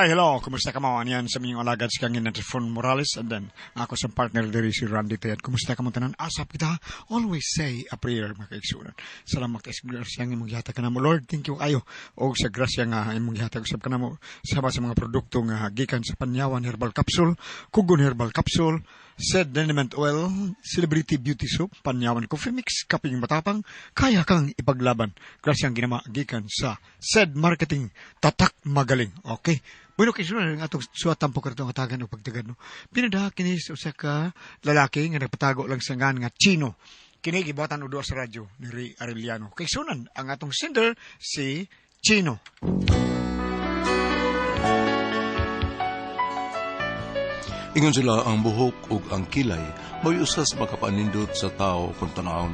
Hi, hello. Kumusta ka mo? Yan sa mga alagad sa kangin na Trifon Morales. And then, ako sa partner diri si Randy Tayad. Kumusta ka mo tanan? Asap kita. Always say a prayer, mga kaigsunan. Salamat ka sa imong gihatag ka na mo. Lord, thank you kayo. O sa grasya nga imong gihatag usab ka na mo. Sama sa mga produkto nga gikan sa Panyawan Herbal Capsule, Kugon Herbal Capsule, Sed Liniment Oil, Celebrity Beauty Soap, Panyawan Coffee Mix, Kaping Matapang, kaya kang ipaglaban. Grasyang ginama gikan sa Sed Marketing, Tatak Magaling. Okay? Bueno, kisunod ang atong suwatan po karitong atagan o pagtagan. No? Pinadaha kini sa usa ka lalaki nga nagpatago lang sa nga Chino. Kini gibatan o sa radyo ni Ray Arellano. Kisunan ang atong sender si Chino. Ingon sila ang buhok ug ang kilay may usas makapanindot sa tao kung tanawon.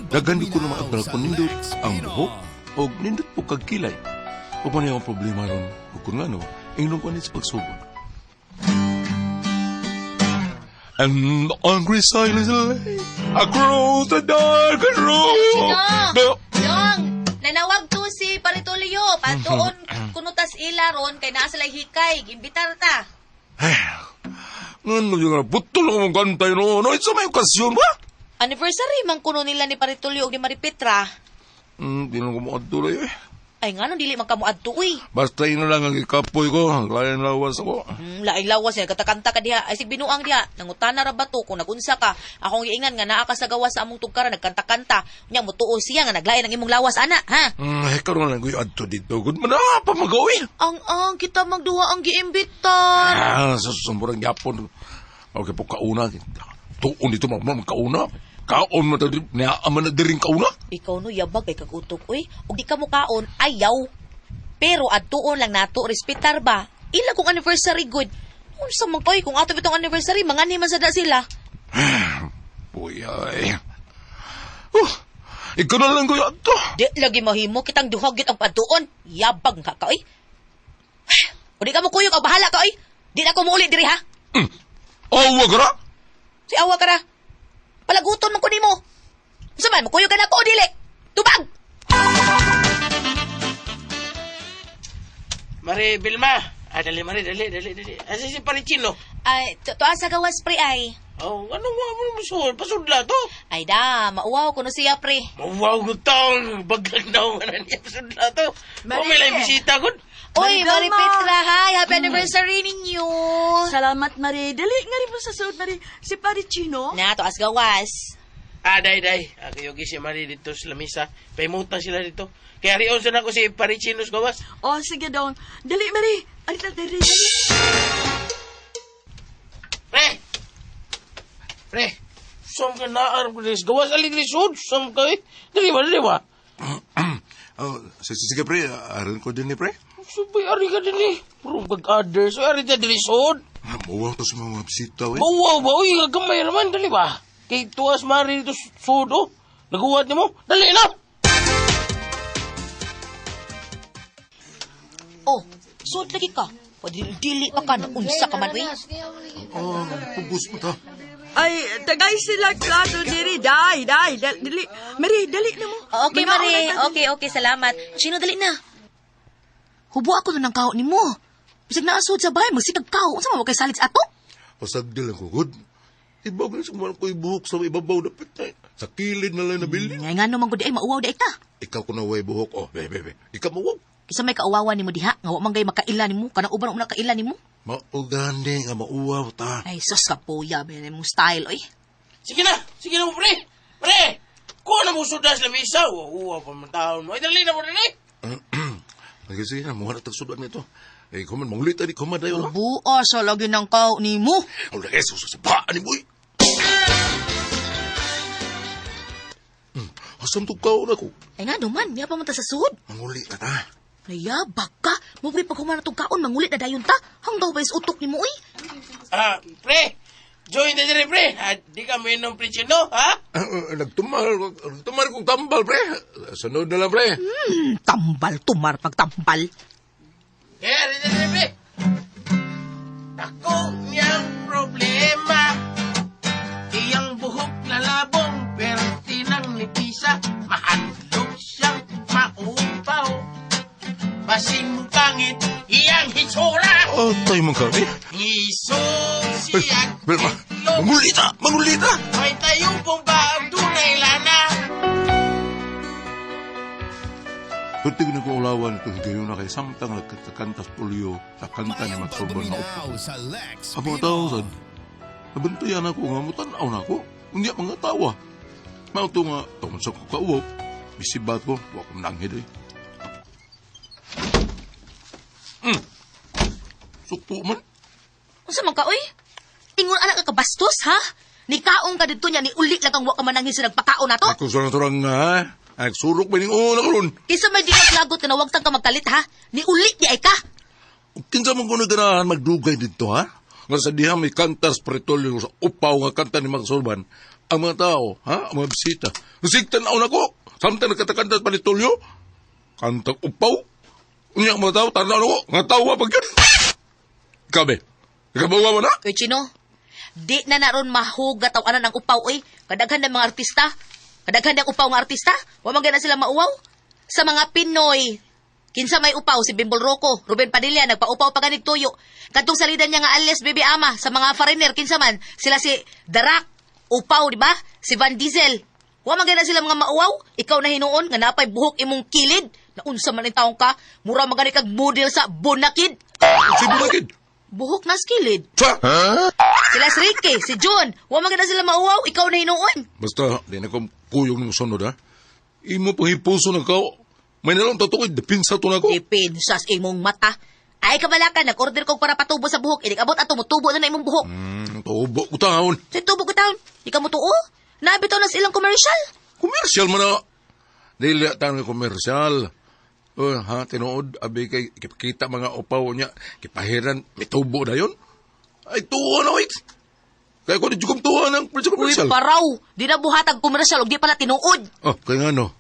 Daghan di ko na maagdal kung nindot ang buhok ug nindot po kag kilay. Ug man yung problema ron ug kung ano, ingnon ko nit sa pagsugod. And the hungry silence lay across the dark road. Dong, nanawag to si Paritolio. Patuon kunutas ila ron kay naa sila hikay. Gimbitar ta. Ngano yung putol ang mga kantay no? Ano ito may okasyon ba? Anniversary man kuno nila ni Paritolio ug ni Maripetra. Di na ko makatuloy eh. Ay ngano dili man kamo adto uy. Basta ino lang ang ikapoy ko, ang layan lawas ako. Laing lawas niya, katakanta ka diha. Ay sig binuang diha, nangutana ra ba to kung nagunsa ka. Akong giingan nga naa ka sa gawas sa among tugkara nagkanta-kanta. Nya mutuo siya nga naglain ang imong lawas ana, ha? Karon lang ko adto dito. Good man pa magawi. Ang kita magduha ang giimbitar. Sa sumurang yapon. Okay po kauna. Tuon dito mamam kauna. Kaon mo tadi niya aman na diring kauna. Ikaw no yabag kay kagutok uy. Ug di ka mo kaon ayaw. Pero adtuon lang nato respetar ba. Ila kung anniversary good. Unsa man kay kung ato bitong anniversary mangani man sada sila. Puyay. Ikaw na lang ko yato. Di lagi mahimo kitang duhagit ang padtuon. Yabag ka oy. O di ka mo kuyog ang bahala ka oy. Di na ko muulit diri ha. Awa ka ra? Si awa ka ra. Palaguton man ko nimo. Unsa man mo kuyog ka na ko dili. Tubag. Mari Bilma. Dali Mari, dali. Asa si Parichino? Ay, tuwa sa gawas pre ay. Oh, anong mga mo musul? Pasudla to. Ay da, mauwaw ko no siya pre. Wow, gutong. Bagag daw nga niya pasudla to. May lang bisita ko. Oy, Mari Petra, hi! Happy anniversary ninyo! Salamat, Mari. Dali nga rin po sa suot, Mari. Si Parichino. Na, tuas gawas. Day. Akiyogi si Mari dito sa lamisa. Paimutang sila dito. Kaya riyon sa ko si Parichinos gawas. Oh, sige daw. Dali, Mari. Alita, dali. Pre! Sam ka naarap ko gawas alin lisod. Sam ka eh. Dali ba? Sige pre, aral ko din ni pre. Sabay, ari ka din eh. Purong kag-other. So, ari ka din lisod. Mawaw to sa mga bisita eh. Bawa ba? Uy, gagamay naman. Dali ba? Kay tuwas Mari dito sudo. Naguwat niyo mo. Dali na! Oh, suot lagi ka. Padili pa ka na unsa ka man, uy. Pugos mo ta. Ay, tagay sila plato diri. Dali. Mari, dali na mo. Okay, Mari. Okay, salamat. Sino dali na? Hubo ako nun ng kao ni mo. Bisag naasod sa bahay, magsikag kao. Unsa mo kay salit sa ato? Pasagdil lang ko, good. Ibaw na sa mga ko ibuhok sa ibabaw na pitay. Sa kilid na lang nabili. Ngay nga naman ko di ay mauwaw di ay ta. Ikaw ko na way buhok. Oh, bebe. Ikaw mawaw. Kisa may kauwawan ni mo diha. Nga wa man gay makaila ni mo. Kanang uban na kaila ni mo. Maugani nga mauwaw ta. Ay, sus ka po ya. May mong style, oy. Sige na mo, pre. Pre! Kuha na mo sudas na misa. Uwa pa man taon mo. Ay, dali na mo dali. Sige na, mukha na tagsudan nito. Eh, kuman, mangulit ali, kuman dayo. Buas sa lagi ng kao ni mo. Ang lagi, susasabaan ni boy. Asam to kao na ko. Ay nga naman, niya pa man ta sa sud. Manguli ka ta. Nayabag ka. Mabri pag kumana itong kaon, mangulit na dayon ta. Hanggaw ba is utok ni mo, uy? Pre! Join na diri, pre. Di ka mo inom Parichino, ha? Nagtumar kong tambal, pre. Sunod na lang, pre. Tumar pagtambal. Kaya, diri, pre. Ako niyang problema. Iyang buhok lalabong, pero tinang nipisa. Mahandlong siyang maupaw. Basing mukangit, iyang hitsura. kami. Isog siya. Pero, mangulita! Mangulita! May tayo pong ba ang tunay lana? Kunti ko nag-uulawan ito gayon na kay samtang nagkantas polio sa kanta ni Magsorban na upo. Ang mga tao, sad, nabantayan ako nga, mutanaw na ako. Hindi ang mga tawa. Mauto nga, tungkol sa kukauwap, bisibat ko, huwag kong nanghid eh. Sukto man. Unsa man ka, oy? Ingon anak ka kabastos, ha? Nikaong ka dito niya, ni uli lang kang waka manangin sa nagpakaon na to. Ako sa naturang nga, ay surok ba ning una karon? Kisa may di maglagot ka na wag tang ka magkalit, ha? Ni uli di ay ka. Kinsa man ko naganahan magdugay dito, ha? Nga sa diha may kantas pretolyo sa upaw nga kanta ni Magsorban, ang mga tao, ha? Ang mga bisita. Nasigtan na ko. Samtang nagkatakantas pa ni Tolyo, kantang upaw. Unya ang mga tao, tanaw na ko. Nga tao pa yun. Kabe, ikabawa mo na? Oy, Chino, di na naron mahugat ang anan ang upaw, oy. Kadaghan ng mga artista. Kadaghan ng upaw nga artista. Wa man gana sila mauwaw. Sa mga Pinoy, kinsa may upaw, si Bimbol Rocco, Ruben Padilla, nagpa-upaw pa ganig tuyo. Katong salidan niya nga alias Baby Ama, sa mga foreigner, kinsa man, sila si Darak, upaw, di ba? Si Van Diesel. Wa man gana sila mga mauwaw. Ikaw na hinuon, nga napay buhok imong kilid. Naunsa man ang taong ka, mura magani kag model sa Bonakid. Si Bunakid. Buhok na skilid. Sa? Sila si Ricky, si John. Wa man gana sila mauwaw, ikaw na hinuon. Basta, di na kong kuyong ng sunod, ha? Imo pang hipuso ng kao. May nalang tatukoy, depinsa to na ko. Ipin sas imong mata. Ay kabalakan, nag-order ko para patubo sa buhok. Inig abot ato, mutubo na imong buhok. Tubo ko taon. Sa tubo ko taon, di ka mutuo. Nabitaw na silang commercial. Komersyal man na. Dili tayo ng komersyal. Ha, tinuod, abi kay kita mga upaw niya, kipahiran, may tubo na yun. Ay, tuwa na, wait. Kaya ko di jugong tuwa ng Uy, komersyal. paraw. Di na buhatag commercial, o di pala tinuod. Oh, kaya nga no.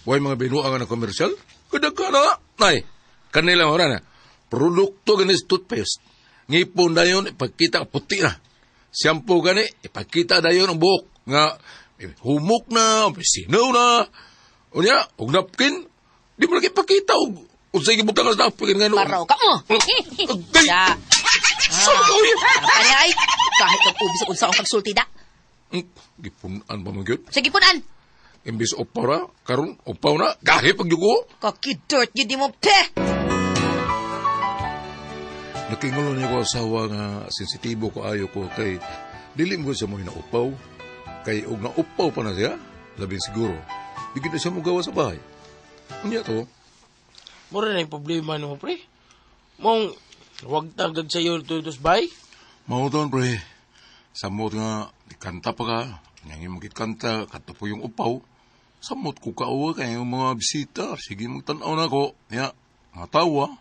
Huwag mga binuangan ng komersyal. Kadag ka na. Nay, kanila ora na. Produkto ganis toothpaste. Ngipon na yun, ipagkita puti na. Shampoo gani, ipagkita na yun ang buhok. Nga, humok na, sinaw na. O niya, og napkin, di mo lagi ipakita. O sa ibutang na napkin nga no. Paraw ka mo. Agay! Ya. Saan ka ulit? Kaya ay, kahit nag-ubis sa unsa akong pagsulti da. Gipunan ba mga yun? Sige punan. Imbis upaw na, karon upaw na, gahe pagyugo. Kakidort, yun di mo, peh. Nakingulo niya ko asawa nga sensitibo ko ayo ko kay dili mo siya mo hinaupaw. Kay og naupaw pa na siya, labing siguro. Bigyan na siya mo gawa sa bahay. Unya to, Mura na yung problema mo, pre. Mong, huwag tagag sa'yo tutos bay. mauton pre. Samot nga, kanta pa ka. Nangin mo kanta, kanta po yung upaw. Samot ko kauwa kay yung mga bisita. Sige magtanaw na ko. Ya, mga tawa.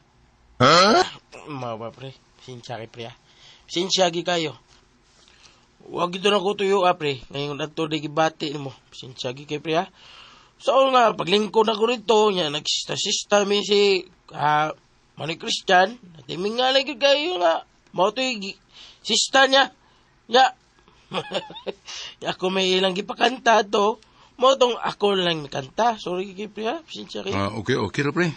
Mawa, pre. Sinsya kay pre, ah. Sinsya kayo. Huwag ito na ko tuyo, pre. Ngayon na ito, gibati mo. Sinsya kay pre, ah. So nga, paglingkod ako rito, niya, nagsista-sista mi si, Manny Christian. Natiming nga lagi kayo nga. Mao to yung sista niya. Ya. Ako may ilang gipakanta to. Mao tong ako lang nakanta. Sorry kay pre, ha. Sinsya kayo. Okay na pre.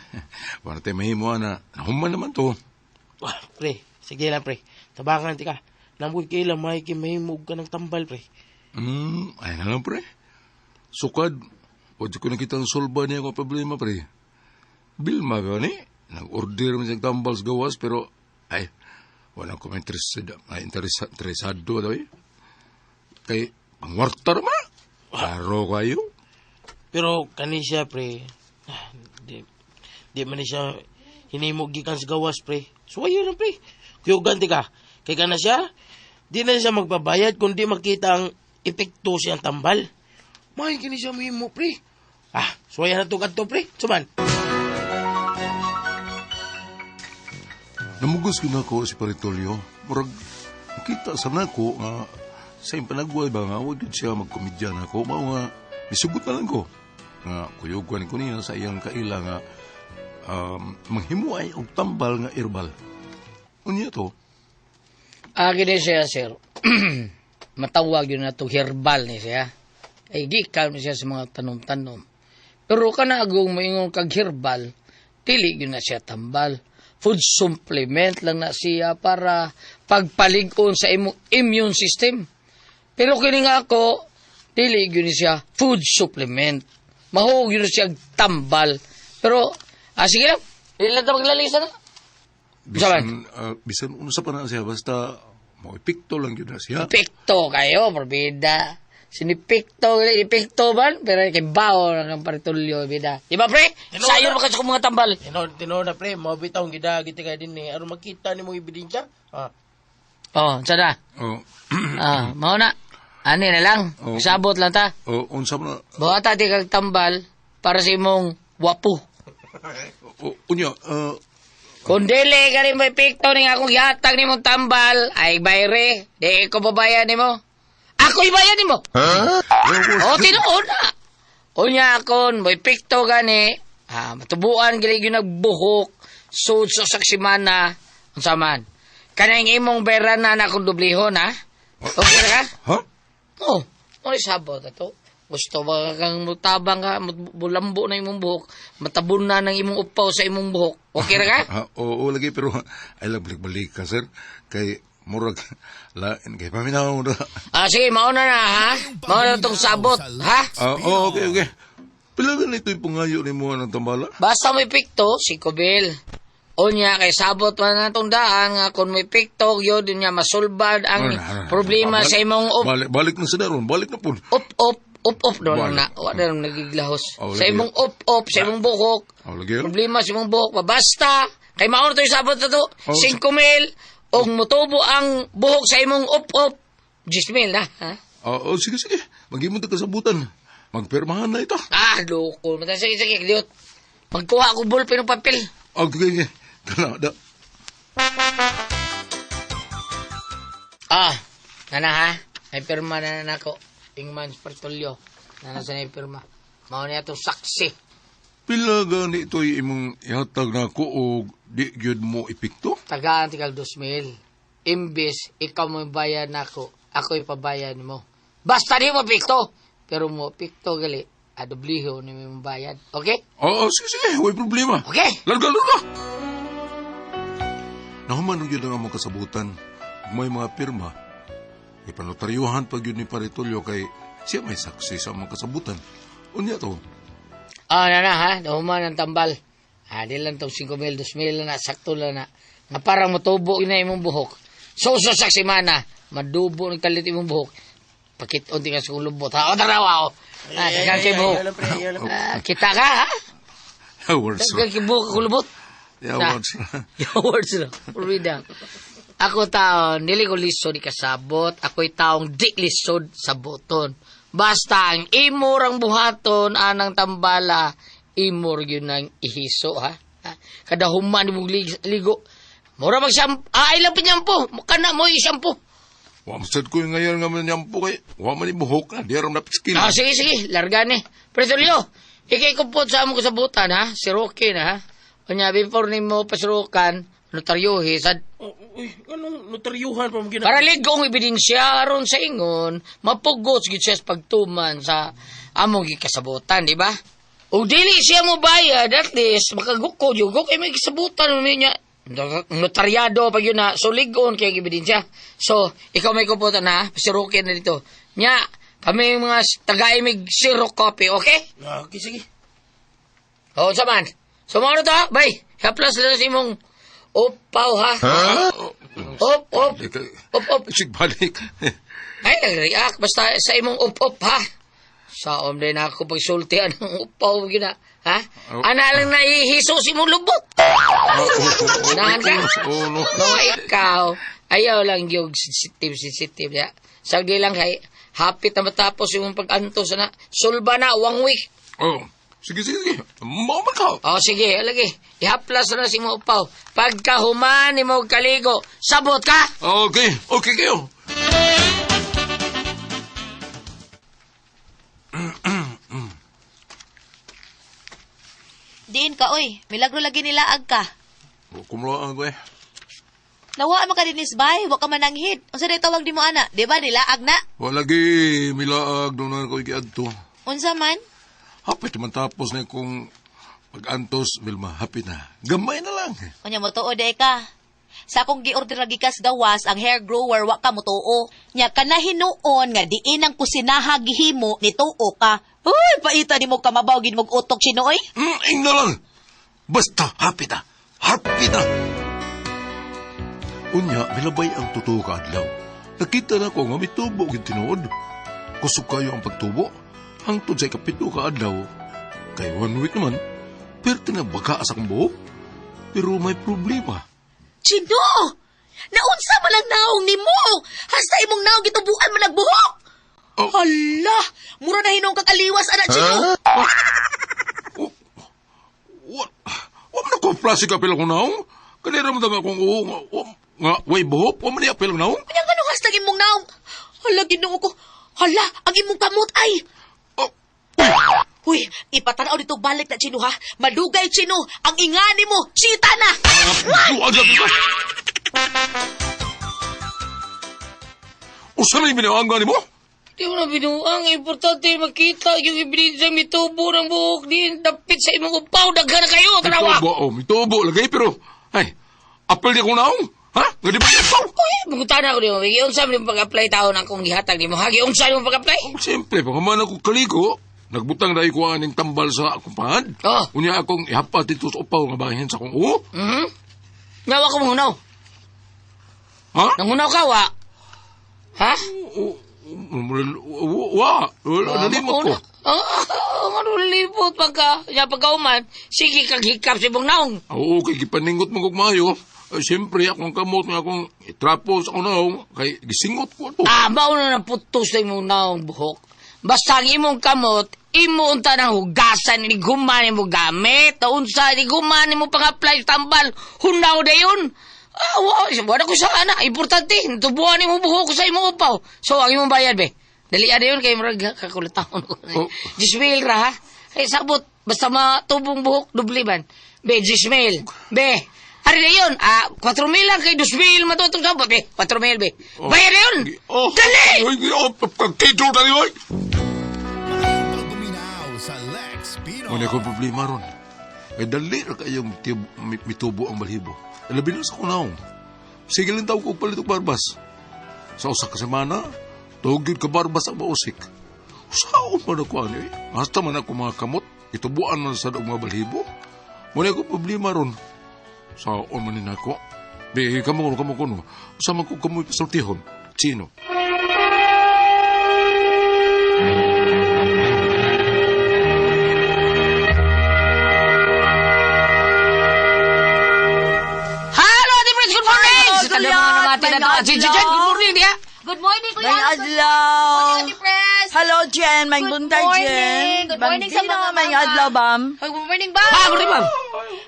Para tayo mahimo na. Nahuman naman to. Wah, pre, sige lang, pre. Tabangan ti ka. Namoy kay lang mahimog ka ng tambal, pre. Ay na lang pre. Sukad. Huwag ko nakita ang solba niya kung problema pre. Bilma ka ni. Nag-order mo siyang tambal sa gawas pero ay, wala ko interesado daw eh. Kay, pangwarta naman. Klaro kayo. Pero kani siya, pre. Di man siya hinimog gikan sa gawas, pre. Suwayo lang, pre. Kuyugan ti ka. Kay ka na siya, di na siya magbabayad kung di makita ang epekto siyang tambal. May kini siya mo, pre. Suwaya na to kadto, pre. Suman. Namugos ko na ko si Paritolyo. Murag, nakita sa nako nga sa iyong panagway ba nga, huwag siya magkomedya na ko. Mao nga, misugot na lang ko. Nga, kuyugan ko niya sa iyang kaila nga manghimuay og tambal nga herbal. Unya to? Gini siya, sir. Matawag yun na to herbal ni siya. Ay, gikan siya sa mga tanom-tanom. Pero kana agong moingon kag herbal, dili yun na siya tambal. food supplement lang na siya para pagpalig-on sa imong immune system. Pero kini nga ako, dili gyud ni siya food supplement. Mahog yun siya tambal. Pero, sige lang. Dili lang ito maglalisa na. Bisan uno sa pa na siya, basta ipikto lang yun na siya. Ipikto kayo, probida. Sinipikto, ipikto man, pero kay bao ng paritulyo, bida. Di ba, pre? Sayon mo kasi kung mga tambal. Tinood na pre, mabitaw ang gidagiti ka din eh. Aron makita ni mong ebidensya. Sada. Oh, Mauna. Ani na lang. Oh. Sabot lang ta. unsa mo na, Buhata di kag tambal para sa imong wapo. unya, Kung dili ka rin may pikto ni akong yatag ni mong tambal, ay bayre, di ko babayan ni mo. Ako'y bayan ni mo. Tinuod na. Unya akon, may pikto gani, matubuan gili yung nagbuhok, sud sa saksimana, ang saman. Kanang imong bayran na akong dublihon, ha? Okay na ka? ha? Oo. Ano sabot ito? Gusto ba kang mutabang ka, bulambo na imong buhok, matabon na ng imong upaw sa imong buhok. Okay na ka? Oo, lagi, pero ay lang balik-balik ka, sir. Kay, murag, lain, kay paminaw mo na. Sige, mauna na, ha? Mauna itong sabot, ha? Okay. Pilagan ito yung pungayo ni mo ng tambala? Basta may pikto, si Kubil. Unya, kay sabot man na itong daan, nga kung may pikto, yun din niya masulbad ang problema sa imong Balik na sa daron, balik na po. up doon Balik. na. Wala nang nagiglahos. Oh, Sa lagi. imong up, sa imong buhok. Lagi. Problema sa imong buhok. Basta, kay mauna ito yung sabot na to, 5 mil, o mutubo ang buhok sa imong up, 10 mil na, ha? Sige. Mag-imon ka sa butan. Magpirmahan na ito. Loko. Sige, Diot. Magkuha ako ballpen ng papel. Okay. Da. Nana ha? May pirma na nako. Ingman Spartolyo. Nana sa may pirma. Mao niya itong saksi. Pila gani ito yung imong ihatag na ko o di gyud mo ipikto? Tagaan tikal 2,000. Imbis, ikaw mo bayad nako. Ako ipabayad mo. Basta di mo pikto. Pero mo pikto gali. Adobliho ni mo bayad. Okay? Sige. Huwag problema. Okay? Larga. Nahuman yun lang ang mga kasabutan. Kung may mga pirma, ipanotaryuhan pag yun ni Paritulyo kay siya may saksi sa mga kasabutan. Unya to. Nana ha? Nahuman ang tambal. Di lang itong 5,000, 2,000 na. Sakto lang na. Na parang matubo na imong buhok. So saksi mana. Madubo ng kalit imong buhok. Pakit-on ka sa kulubot. Tarawa ako. Tagang kay buhok. Kita ka ha? Words. Tagang kay buhok kulubot. Words. Words na. Purwida. Ako taon, dili ko lisod di kasabot. Ako'y taong di lisod sa buton. Basta ang imor ang buhaton, anang tambala, imor yun ang ihiso, ha? Kada human ni mong ligo. Mura mag-shampoo. Ilang pinyampo. Kana mo i-shampoo. Wamsad ko yung ngayon nga manyampo kay waman ibuhok na. Di aram na piskin. Sige. Largane. Presolyo, ikikupot sa among kasabutan, ha? Si Rocky na, ha? Kanya, before ni mo pasurukan, notaryuhi, sad. Anong notaryuhan pa mo ginagawa? Para ligong ebidensya aron sa ingon, mapugot gid siya sa pagtuman sa among gikasabutan, di ba? O dili siya mo bayad, at least makagukod yung kay may kasabutan mo niya. Notaryado pag yun na, so ligon kay ebidensya. So, ikaw may kuputan na, pasirukin na dito. Nya, kami mga taga-imig zero copy, okay? Okay, sige. Oo, saman. So, mga to, bay, haplas lang sa imong upaw, ha? Op. Sig balik. Ay, nag-react. Basta sa imong up, ha? Saom din ako pagsultian ng upaw, gina. Ha? Ana lang naihiso si mong lubot. Unahan ka? No. Mga ikaw, ayaw lang yung sensitive, ya. Sagdi lang, kay, hapit na matapos yung pag-antos na, sulba na, 1 week. Sige. Maman ka. Sige, lagi. Ihaplas na si mo upaw. Pagkahuman ni mo kaligo, sabot ka! Okay kayo. Diin ka, oy. Milagro lagi nilaag ka. Kumulaan ko eh. Nawa man ka dinis bay, wa ka mananghid. Unsa day tawag di mo ana? Di ba nilaag na? Walagi, milaag doon na ko ikiadto. Unsa man? Hapit man tapos na kung Pag-antos, Vilma, happy na. Gamay na lang. Kanya mo tuo, day ka. Sa akong gi-order lagi kas gawas, ang hair grower, wa ka mo tuo. Nya ka na hinuon nga diin ang kusinaha gihimo ni tuo ka. Uy, paita ni mo kamabaw, gin mong utok chinoy. Ing na lang. Basta, happy na. Happy na. Unya, milabay ang totoo ka adlaw. Nakita na ko nga may tubo gid tinuod. Kusog kayo ang pagtubo. Hangtod sa ikapito ka adlaw. Kay 1 week naman, pero tinabaga sa akong buhok. Pero may problema. Chino! Naunsa man lang naong ni mo! Hasta imong naong gitubuan man nagbuhok! Oh. Hala! Mura na hinong kakaliwas, anak Chino! What? Wa man ako plastic apel ako naong? Kanira mo nga akong nga way buhok? Wa man ni apel naong? Kanya ka nung hasta imong naong! Hala, ginoo ko! Hala, ang imong kamot ay! Oh. Uy, ipatanaw dito balik na Chino ha! Madugay Chino! Ang ingani mo! Chita na! Usa na yung binawang mo? Di mo na binuang, importante makita yung ebidensya may tubo ng buhok din. Dapit sa imong upaw, daghan na kayo, tanawa! May tubo, lagay, pero, ay, apel di akong naong? Ha? Nga di ba yung ito? Uy, magutan ako di mo. Giunsa mo pag-apply taon akong gihatag di mo. Ha, giunsa mo pag-apply? Siyempre, pagkaman ako kaligo, nagbutang dahil ko aning tambal sa akong pahad. Oh. Unya akong ihapat dito sa upaw nga bahin sa akong uho. Nawa ko mong hunaw. Ha? Nangunaw ka, wa? Ha? Nalimot ko. Ano limot pagka, pagkauman, sige kag hikap si mong naong. Oo, kay gipaningot mo kong mayo. Siyempre, akong kamot nga akong itrapo sa akong naong, kay gisingot ko ito. Mauna na putos na imong naong buhok. Basta ang imong kamot, imo unta ng hugasan, iniguman mo gamit, unsa, iniguman mo pang-apply tambal, hunaw na yun. Wala ko sa ana, importante, tubuhan mo buhok ko sa imong upaw. So, ang imong bayad, be. Dalian na yun, kayo marag kakulataon ko. Jismail ra, ha? Ay, sabot, basta matubong buhok, dubliban. Be, Jismail, be, hari na yun, 4,000 lang kay 2,000 matutong sabot, be, 4,000, be. Bayad na yun! Dali! Pagkito na yun! Guminaw sa Lex Pino. Muna ko problema ron. Ay dali ra kayong mitubo ang balhibo. Labi na sa kunaw. Sige lang tao ko palit og barbas. Sa usa ka semana, tugid ka barbas ang mausik. Saan man ako ano eh? Hasta man ako mga kamot, itubuan man sa mga balhibo. Muna ko problema ron. Saan man nina ko? Di, kamo kuno. Sama ko kamo sultihon. Chino. Good morning, dia. Good morning, Kuya. May adlaw. Good morning, Press. Hello, Jen. May Good buntay, morning. Jen. Good morning sa mga May mama. adlaw, Bam. Good morning, ba? Good morning, ma'am.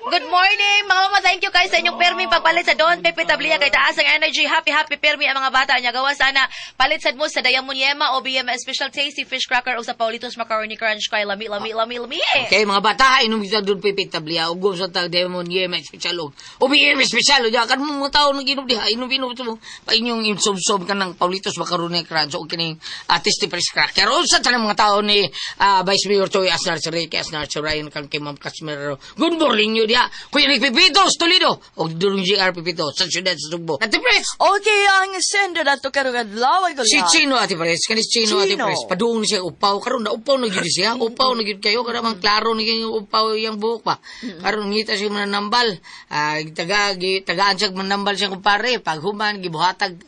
Good morning, mga mama. Thank you guys sa inyong permi pagpalit sa Don Pepe Tablia kay taas ang energy. Happy permi ang mga bata niya. Gawa sana palit sad mo sa Diamond Yema o BM Special Tasty Fish Cracker o sa Paulitos Macaroni Crunch kay lami. Okay, mga bata, inom kita doon pipitablia. Ugom sa tag Demon Yema Special. O BM Special. Diyan, kan mga tao nang inom diha. Inom mo. Pa inyong insub-sub ka ng Paulitos Macaroni Crunch o kining Tasty Fish Cracker. O sa tanang mga tao ni Vice Mayor Choy Asnar Sareke, Asnar Sarayan, kang kay Ma'am Casmero. Good morning nyo diha. Kuya ni Pipitos, Toledo. O durong GR Pipitos, sa siyudad sa Sugbo. Ate Pres! Okay, ang sender na to karong adlaw. Ay, Si Chino, Ate Pres. Kanis Chino, Ate Chino. Pres. Paduong siya upaw. Karon na upaw na gid siya. Upaw na gid kayo. Karon klaro na gid yung upaw yung buhok pa. Karon ngita siya manambal. Tagaan siya manambal siya kumpare. Pag human, gibuhatag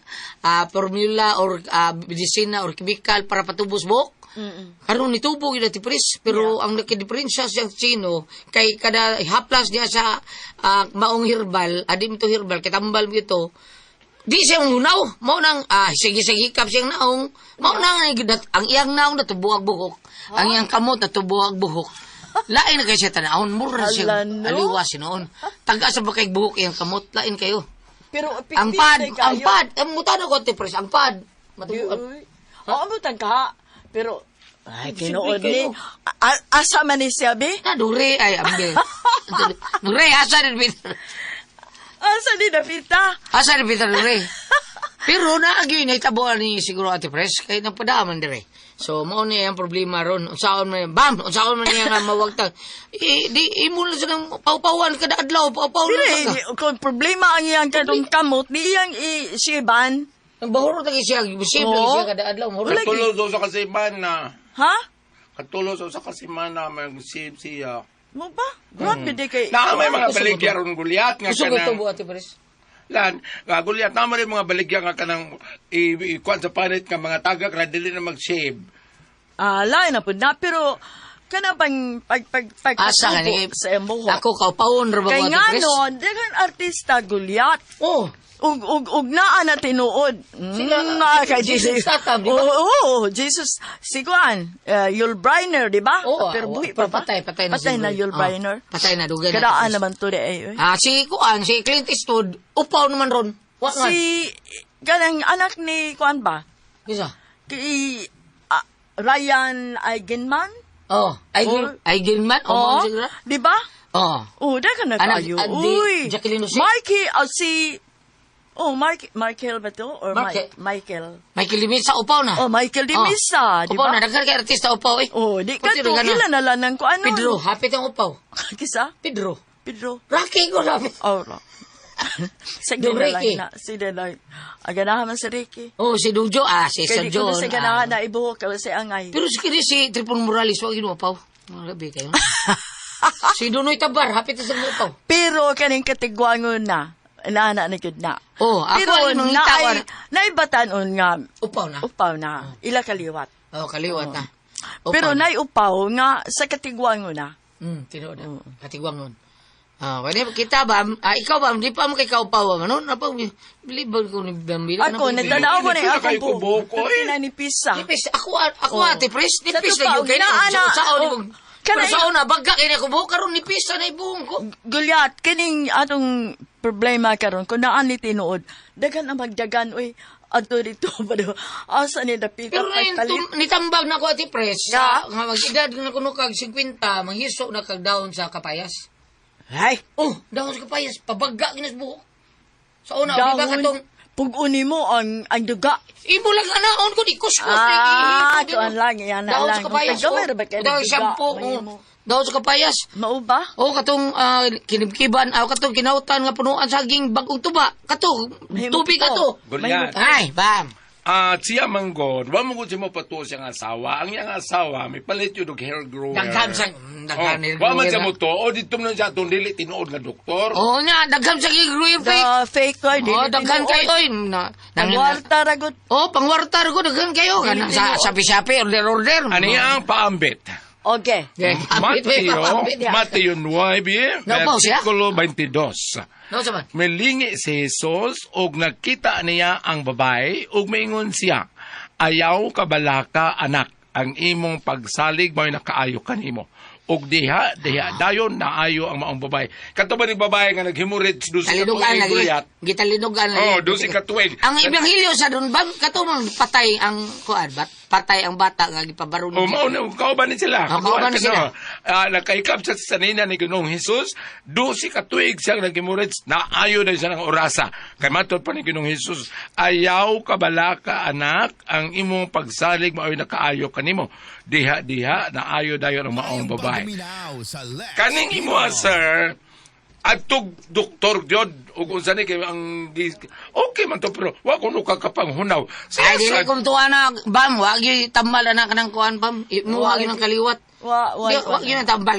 formula or medicina or chemical para patubos buhok. Karon nitubo gid Ate Pres. Pero ang nakidiferensya siyang Chino kay kada haplas niya sa maong herbal, adim to herbal, kitambal mo ito, di siya unaw. Mao nang sige hikap siyang naong. Mao nang ang iyang naong natubuhag buhok. Ang iyang kamot natubuhag buhok. Lain na kayo siya tanahon. Mura siya Hala, no? aliwas noon. Taga sa bakay buhok iyang kamot. Lain kayo. Pero, Ang pad. Ang mutano ko, Ate Pres. Ang pad. Matubuhag. Oo, abutan ka. Pero, ay, Siyempre tinuod ni. kayo. Asa man ni siya, be? Dure ay ambil. Dure asa din Peter. Asa ni Napita? Asa din Peter Dure. Pero naagi na itabuan ni siguro Ate Pres kay napadaman dire. So mao ni ang problema ron. Unsaon man unsaon man niya nga mawagtag. Di imo na sa pawpawan kada adlaw pawpaw na. Dire, kung problema ang iyang kadong kamot, di iyang isiban. Ang bahuro tagi siya, bisip lagi siya kada adlaw. Muro lagi. Katulos sa kasiman na. Ha? Katulos sa kasiman na mag-save siya. Mo ba? Grabe di kay... Na may mga baligya ron gulyat nga Gusto ko ito kanang... bu Ate Pres. Lan, nga gulyat na rin mga baligya nga kanang ikuan sa panit nga mga tagak na dili na mag-save. Lain na po na, pero kana bang Asa nga ni sa embuho. ako kaupawon ra ba Kay Ate nga Pres? nun, dagan artista gulyat. Oh, Ug naa na tinuod. Sila, Kay Jesus Tatam, di ba? Oo, Jesus. Siguan, Yul Brynner, di ba? Oo, Pero oo, buhi pero pa ba? patay na Patay na siguro. Yul Brynner. Patay na dugay na. Kadaan Ate Pres. naman to di ay. Si Clint Eastwood, upaw naman ron. Wa nga. Si, ganang anak ni, kuan ba? Kisa? Kay Ryan Eigenman? Oh, Eigenman? Oh, siguro? Di ba? Oh. Dagan na Anak, kayo. di Uy, Jacqueline Jose? Mikey, Michael ba to? Or Michael? Michael Limisa, upaw na. Michael Di Misa, di Upaw ba? na, daghan kay artista upaw eh. Di ka Pwede to, rin ka na. ilan na lang ko ano? Pedro, hapit ang upaw. Kisa? Pedro. Rocky Rocky ko hapit. Ra. Sige Dong na Ricky. lang na. Sige na. Aganahan man si Ricky. Oh, si Dujo, si Kaya Sir di ko John. na sa ganahan na ibuhok ka si Angay. Pero si Tripon Morales, wag yun upaw. Malabi kayo. Si Dunoy Tabar, hapit sa upaw. Pero kaning katigwangon na. Inaana na yun na. Oh, ako Pero alin nung itawan. naibatanon nga Upaw na. ila kaliwat. Oh, kaliwat na. Upaw Pero na. naiupaw nga sa katigwangon na. Tinood na. Katigwang nun. Pwede kita ba? Ikaw ba? Di pa mo kay kaupaw ba? Ano? Napag, bilibag ko ni Bambila. Ako, nagtanaw ko na Hindi akong kayo kubok, Hindi na nipis ah. Nipis. Ako Ate Pres. Nipis Sa na yun tupaw, kayo. inaana, Pero kana- sa una, bagga kayo na kubo. Karoon nipis na ibuhong ko. Gulyat, kining atong problema karon kung naan ni tinuod, dagan ang magdagan, uy, ato dito ba do? Asa ni dapita Pero na nitambag na ko Ate Pres. Ya. Nga mag-edad na kuno kag 50, manghiso na kag daon sa kapayas. Ay, Oh, daon sa kapayas. Pabagga ginas buhok. Sa una, di ba katong puguni mo ang duga. imo lang anaon ko di kuskus. Tuan lang, yan na Daon lang. sa kapayas. Gamay ra ba kayo Daon nagduga? shampoo. Mahimo. Daon sa kapayas. Mao ba? O katong kinibkiban, katong kinautan nga punuan saging bagong tuba. Kato, Mahimo tubig to. kato. Gulyat. Ay, bam. Siya manggod, wa mo gud si mo patuo siyang asawa. Ang iyang asawa, may palit yun og hair grower. Daghan sa Wa man siya mo to, o dito man siya itong dili tinuod nga doktor. Oh, nya daghan sa gigruin fake. The fake ko, di Oh, daghan kayo oy. Nagwarta ragot. Oh, pangwartar ko daghan kayo kana sa sapi-sapi order. Ani ang paambit. Okay. Mateo 9, Naupaw siya? versikulo 22. No saman. Melingi si Jesus ug nakita niya ang babae ug maingon siya, ayaw kabalaka anak, ang imong pagsalig mo'y nakaayo kanimo. Ug diha dayon naayo ang maong babae. Kato ba ni babae nga naghimurit do sa Talinugan lagi. guyat? Gitalinugan lagi. Oh, do si katuig. Ang ebanghelyo sa doon bang katong patay ang kuan bat patay ang bata nga gipabaron O mao na kauban ni sila. kauban ni sila. Nakaikap sa sanina ni Ginoong Hesus, do si katuig siyang naghimurit naayo na siya ng orasa. Kay matud pa ni Ginoong Hesus, ayaw kabalaka anak, ang imong pagsalig mao'y nakaayo kanimo. Diha naayo dayon ang maong babae. Kaning imo sir, atog doktor jod ug unsa ni kay ang okay man to pero wa kuno kakapanghunaw. Ay, dili kong tuwa na, bam, wag yung tambal na kanang kuhan, bam. Wag yung kaliwat. Wag yung tambal.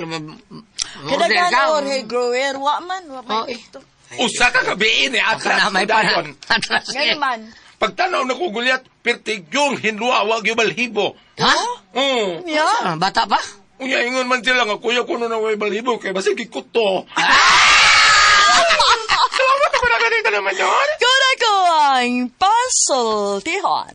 Kadagan or hey grower, wa man. Oh, eh. Usa ka gabi ni atras May dayon. Atras Ngayon man. Pagtanaw na ko gulyat, pertig yung hinluwa, wag yung balhibo. Ha? Yeah. Bata pa? Unya, ingon man sila nga, kuya kuno na way balhibo, kaya basig ikuto. Salamat ako na ganito naman yun. Kuna ko ang puzzle, tihon.